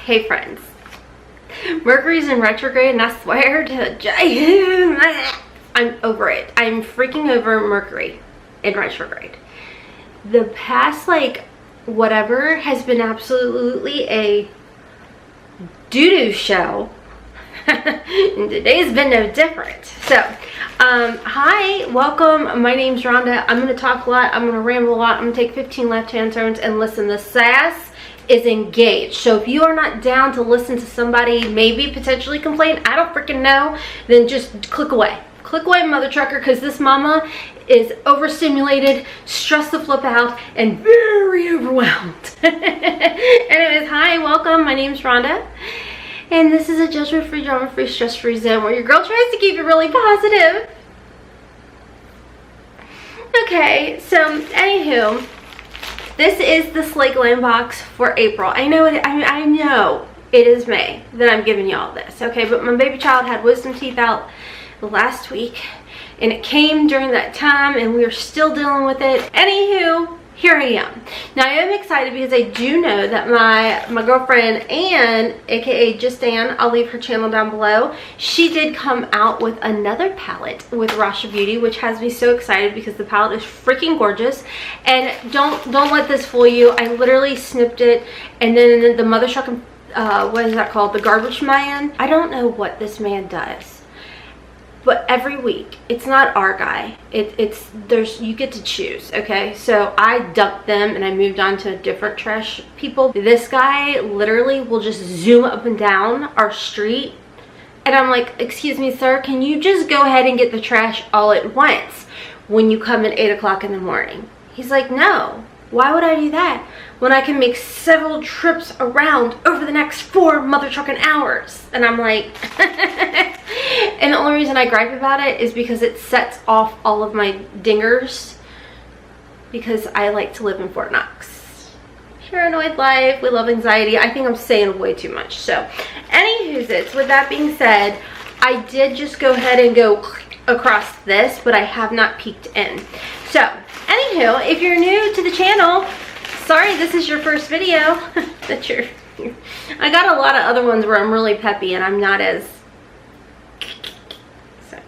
Hey friends, Mercury's in retrograde and I swear to I'm over it. I'm freaking over Mercury in retrograde. The past whatever has been absolutely a doo-doo show. And today's been no different. So hi, welcome. My name's Rhonda. I'm gonna talk a lot, I'm gonna ramble a lot, I'm gonna take 15 left-hand turns, and listen, the sass is engaged. So if you are not down to listen to somebody maybe potentially complain, I don't freaking know, then just click away. Click away, mother trucker, because this mama is overstimulated, stressed the flip out, and very overwhelmed. Anyways, hi, welcome. My name's Rhonda. And this is a judgment-free, drama-free, stress-free zone where your girl tries to keep it really positive. Okay, so anywho, this is the Slayglam box for April. I know it is May that I'm giving you all this, okay? But my baby child had wisdom teeth out last week, and it came during that time, and we are still dealing with it. Anywho, here I am. Now I am excited because I do know that my girlfriend Anne, aka Justanne, I'll leave her channel down below, she did come out with another palette with Rasha Beauty, which has me so excited because the palette is freaking gorgeous. And don't let this fool you. I literally snipped it, and then the motherfucking what is that called? The garbage man. I don't know what this man does. But every week, it's not our guy. You get to choose, okay? So I dumped them and I moved on to different trash people. This guy literally will just zoom up and down our street. And I'm like, excuse me, sir, can you just go ahead and get the trash all at once when you come at 8 o'clock in the morning? He's like, no, why would I do that when I can make several trips around over the next 4 mother trucking hours? And I'm like, and the only reason I gripe about it is because it sets off all of my dingers, because I like to live in Fort Knox. Paranoid life, we love anxiety. I think I'm saying way too much. So anywho's, with that being said, I did just go ahead and go across this, but I have not peeked in. So anywho, if you're new to the channel, sorry this is your first video. I got a lot of other ones where I'm really peppy and I'm not as so.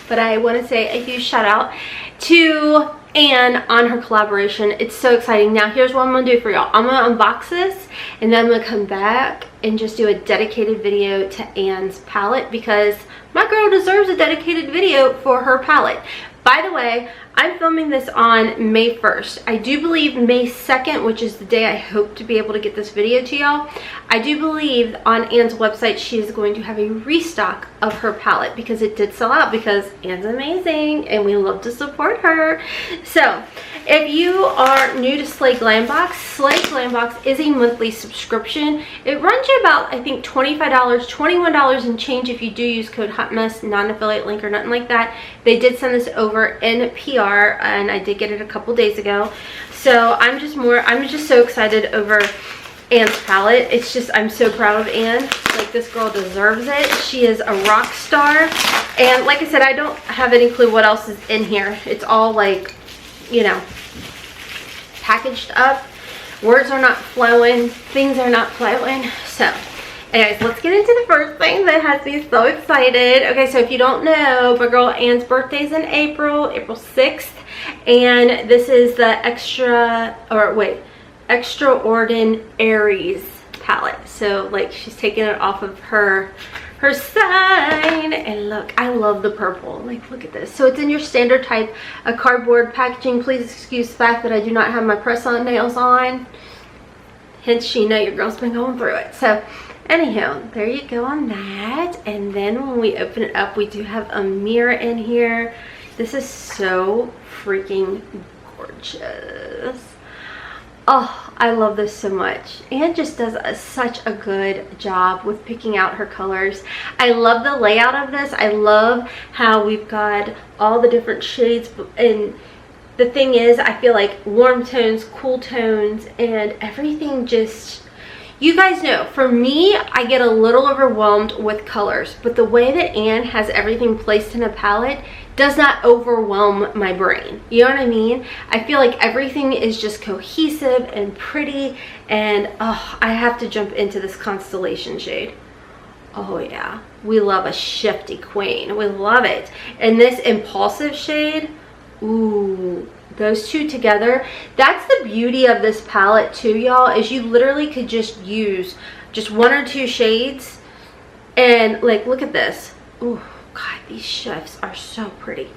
But I want to say a huge shout out to Anne on her collaboration. It's so exciting. Now here's what I'm gonna do for y'all. I'm gonna unbox this and then I'm gonna come back and just do a dedicated video to Anne's palette, because my girl deserves a dedicated video for her palette. By the way, I'm filming this on May 1st. I do believe May 2nd, which is the day I hope to be able to get this video to y'all, I do believe on Anne's website she is going to have a restock of her palette, because it did sell out, because Anne's amazing and we love to support her. So if you are new to Slayglam Box, Slayglam Box is a monthly subscription. It runs you about, I think, $25, $21 and change if you do use code HOTMESS, non-affiliate link or nothing like that. They did send this over in PR, and I did get it a couple days ago. So I'm just so excited over Anne's palette. It's just, I'm so proud of Anne. Like, this girl deserves it. She is a rock star. And like I said, I don't have any clue what else is in here. It's all like, you know, packaged up. Words are not flowing, things are not flowing. So anyways, let's get into the first thing that has me so excited. Okay, so if you don't know, my girl Anne's birthday's in April 6th, and this is the Extraordinaries palette. So like, she's taking it off of her sign, and look, I love the purple. Like, look at this. So it's in your standard type of cardboard packaging. Please excuse the fact that I do not have my press-on nails on, hence you know your girl's been going through it. So anyhow, there you go on that. And then when we open it up, we do have a mirror in here. This is so freaking gorgeous. Oh, I love this so much. Anne just does such a good job with picking out her colors. I love the layout of this. I love how we've got all the different shades, and the thing is, I feel like warm tones, cool tones, and everything just, You guys know, for me, I get a little overwhelmed with colors, but the way that Anne has everything placed in a palette does not overwhelm my brain. You know what I mean? I feel like everything is just cohesive and pretty, and oh, I have to jump into this Constellation shade. Oh yeah, we love a shifty queen. We love it. And this Impulsive shade, ooh, those two together, that's the beauty of this palette too, y'all, is you literally could just use just 1 or 2 shades and like, look at this. Ooh, God, these shifts are so pretty.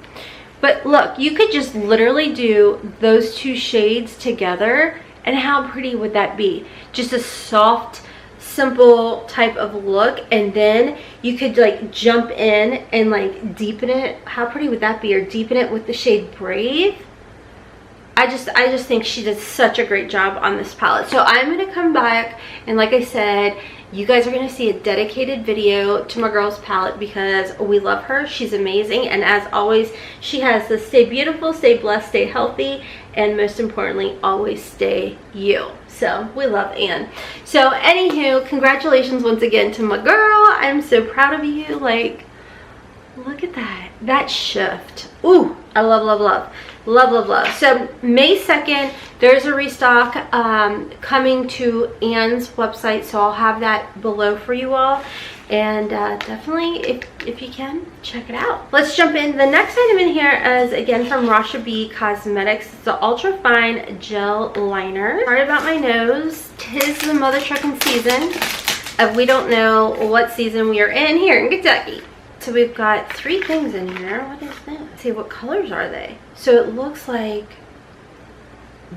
But look, you could just literally do those 2 shades together, and how pretty would that be? Just a soft, simple type of look, and then you could like jump in and like deepen it. How pretty would that be? Or deepen it with the shade Brave. I just think she did such a great job on this palette. So I'm going to come back, and like I said, you guys are going to see a dedicated video to my girl's palette because we love her. She's amazing, and as always, she has the stay beautiful, stay blessed, stay healthy, and most importantly, always stay you. So we love Anne. So anywho, congratulations once again to my girl. I'm so proud of you. Like, look at that shift. Ooh, I love, love, love. Love, love, love. So May 2nd, there's a restock coming to Anne's website, so I'll have that below for you all. And definitely, if you can, check it out. Let's jump in. The next item in here is, again, from Rasha B Cosmetics. It's the Ultra Fine Gel Liner. Sorry about my nose. 'Tis the mother trucking season. We don't know what season we are in here in Kentucky. So we've got 3 things in here. What is this? Let's see, what colors are they? So it looks like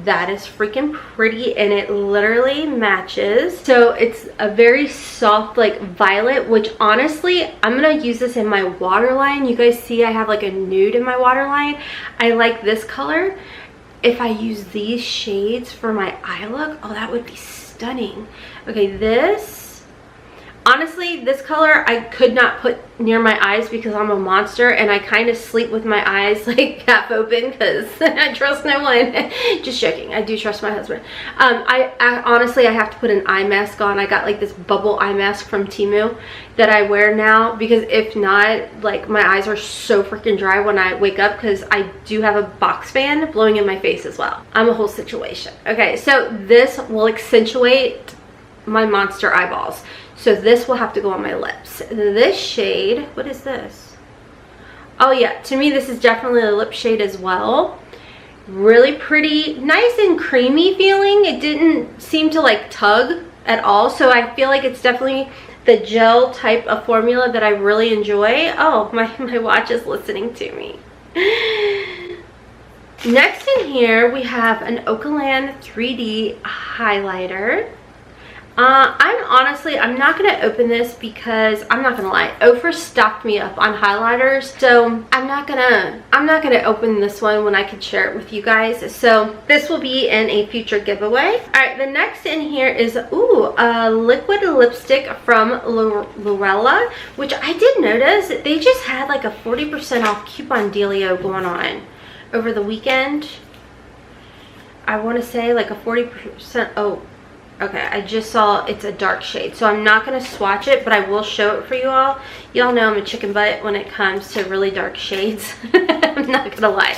that is freaking pretty, and it literally matches. So it's a very soft like violet, which honestly, I'm gonna use this in my waterline. You guys see I have like a nude in my waterline. I like this color. If I use these shades for my eye look, oh, that would be stunning. Okay, this, honestly, this color I could not put near my eyes because I'm a monster, and I kind of sleep with my eyes like half open because I trust no one. Just joking, I do trust my husband. I honestly, I have to put an eye mask on. I got like this bubble eye mask from Temu that I wear now, because if not, like, my eyes are so freaking dry when I wake up because I do have a box fan blowing in my face as well. I'm a whole situation. Okay, so this will accentuate my monster eyeballs. So this will have to go on my lips. This shade, what is this? Oh yeah, to me this is definitely a lip shade as well. Really pretty, nice and creamy feeling. It didn't seem to like tug at all. So I feel like it's definitely the gel type of formula that I really enjoy. Oh, my watch is listening to me. Next in here we have an Okaland 3D highlighter. I'm not going to open this because I'm not going to lie, Oprah stocked me up on highlighters, so I'm not going to open this one when I could share it with you guys. So this will be in a future giveaway. All right, the next in here is a liquid lipstick from Lorella, which I did notice they just had like a 40% off coupon dealio going on over the weekend. I want to say like a 40%. Oh, okay, I just saw it's a dark shade, so I'm not going to swatch it, but I will show it for you all. Y'all know I'm a chicken butt when it comes to really dark shades. I'm not going to lie.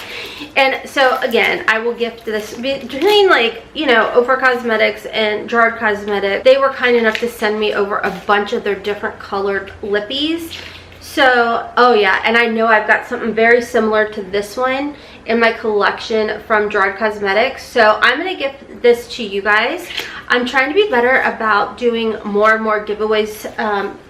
And so, again, I will gift this between, like, you know, Oprah Cosmetics and Gerard Cosmetics. They were kind enough to send me over a bunch of their different colored lippies. So, oh yeah, and I know I've got something very similar to this one in my collection from Gerard Cosmetics. So I'm going to gift this to you guys. I'm trying to be better about doing more and more giveaways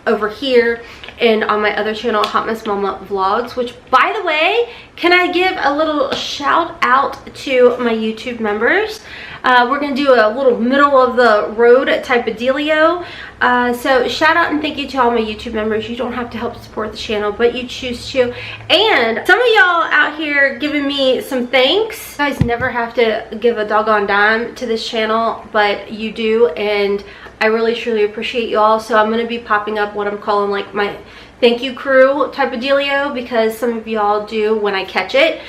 over here and on my other channel, Hotmess Momma Vlogs, which, by the way, can I give a little shout out to my YouTube members? We're going to do a little middle of the road type of dealio. So shout out and thank you to all my YouTube members. You don't have to help support the channel, but you choose to. And some of y'all out here giving me some thanks. You guys never have to give a doggone dime to this channel, but you do, and I really truly appreciate you all. So I'm going to be popping up what I'm calling like my thank you crew type of dealio, because some of y'all do when I catch it.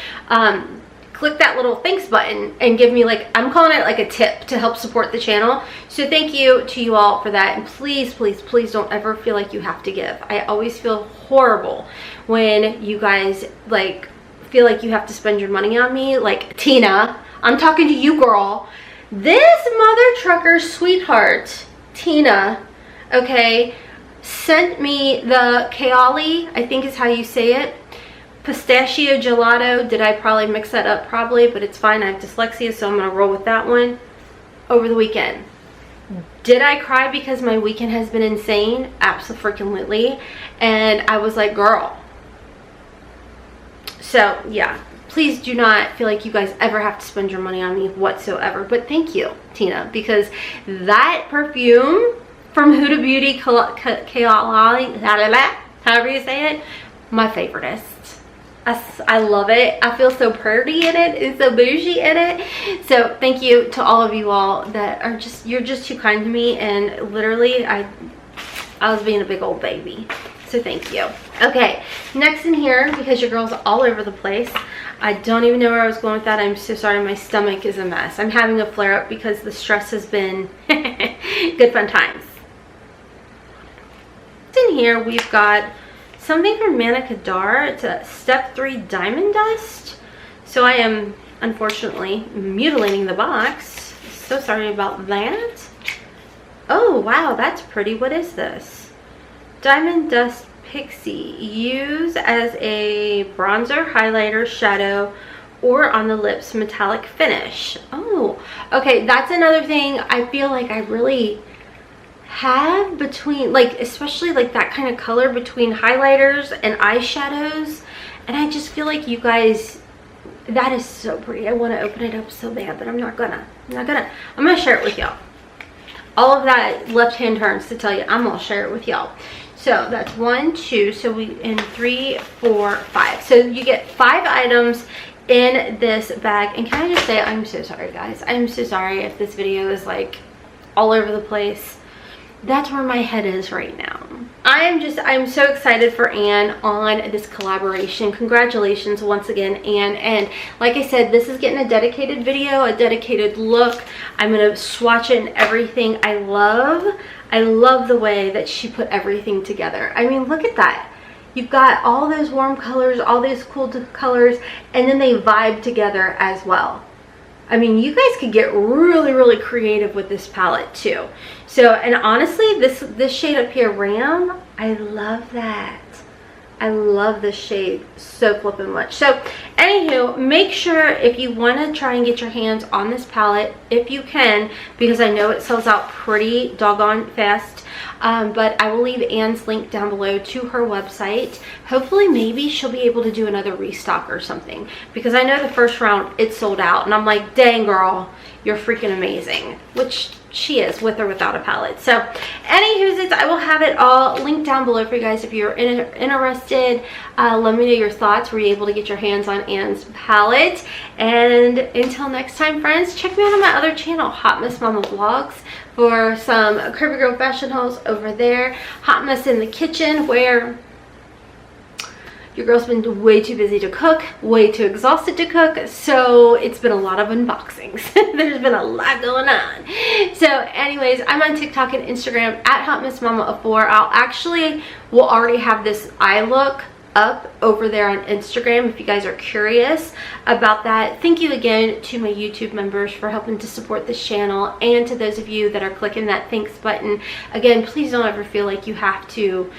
click that little thanks button and give me, like, I'm calling it like a tip to help support the channel. So thank you to you all for that. And please, please, please don't ever feel like you have to give. I always feel horrible when you guys like feel like you have to spend your money on me. Like Tina, I'm talking to you, girl. This mother trucker sweetheart, Tina, okay, sent me the Keali, I think is how you say it, pistachio gelato. Did I probably mix that up? Probably, but it's fine. I have dyslexia, so I'm gonna roll with that one. Over the weekend, did I cry because my weekend has been insane? Absolutely. And I was like, girl. So yeah, please do not feel like you guys ever have to spend your money on me whatsoever. But thank you, Tina, because that perfume from Huda Beauty, however you say it, my favoriteest. I love it. I feel so pretty in it and so bougie in it. So thank you to all of you all that are just, you're just too kind to me. And literally I was being a big old baby. So thank you. Okay, next in here, because your girl's all over the place. I don't even know where I was going with that. I'm so sorry. My stomach is a mess. I'm having a flare up because the stress has been good fun times. In here we've got something from Manicadar. It's a step 3 diamond dust. So I am unfortunately mutilating the box. So sorry about that. Oh wow, that's pretty. What is this? Diamond dust pixie. Use as a bronzer, highlighter, shadow, or on the lips metallic finish. Oh, okay, that's another thing I feel like I really have between, like, especially like that kind of color between highlighters and eyeshadows. And I just feel like you guys, that is so pretty. I want to open it up so bad, but I'm not gonna share it with y'all. All of that left hand turns to tell you I'm gonna share it with y'all. So that's 1, 2, so we in 3, 4, 5. So you get 5 items in this bag. And can I just say, I'm so sorry guys, I'm so sorry if this video is like all over the place. That's where my head is right now. I'm so excited for Anne on this collaboration. Congratulations once again, Anne. And like I said, this is getting a dedicated video, a dedicated look. I'm gonna swatch it and everything. I love the way that she put everything together. I mean, look at that. You've got all those warm colors, all those cool colors, and then they vibe together as well. I mean, you guys could get really, really creative with this palette too. So, and honestly, this shade up here, Ram, I love that. I love this shade so flippin' much. So, anywho, make sure if you want to try and get your hands on this palette, if you can, because I know it sells out pretty doggone fast. But I will leave Anne's link down below to her website. Hopefully, maybe she'll be able to do another restock or something, because I know the first round it sold out, and I'm like, dang girl, you're freaking amazing, which she is, with or without a palette. So anywho's, I will have it all linked down below for you guys if you're interested. Let me know your thoughts. Were you able to get your hands on Anne's palette? And until next time, friends, check me out on my other channel, Hotmess Momma Vlogs, for some Curvy Girl fashion hauls over there. Hot Mess in the Kitchen, where your girl's been way too busy to cook, way too exhausted to cook, so it's been a lot of unboxings. There's been a lot going on. So anyways, I'm on TikTok and Instagram at hotmessmomma4. We'll already have this eye look up over there on Instagram if you guys are curious about that. Thank you again to my YouTube members for helping to support this channel, and to those of you that are clicking that thanks button. Again, please don't ever feel like you have to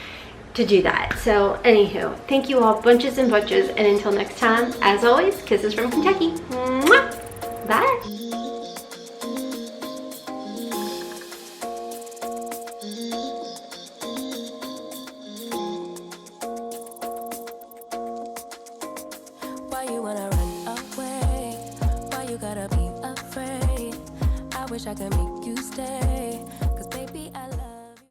do that. So anywho, thank you all bunches and bunches, and until next time, as always, kisses from Kentucky. Mwah! Bye. Why you wanna run away? Why you gotta be afraid? I wish I could make you stay, 'cause baby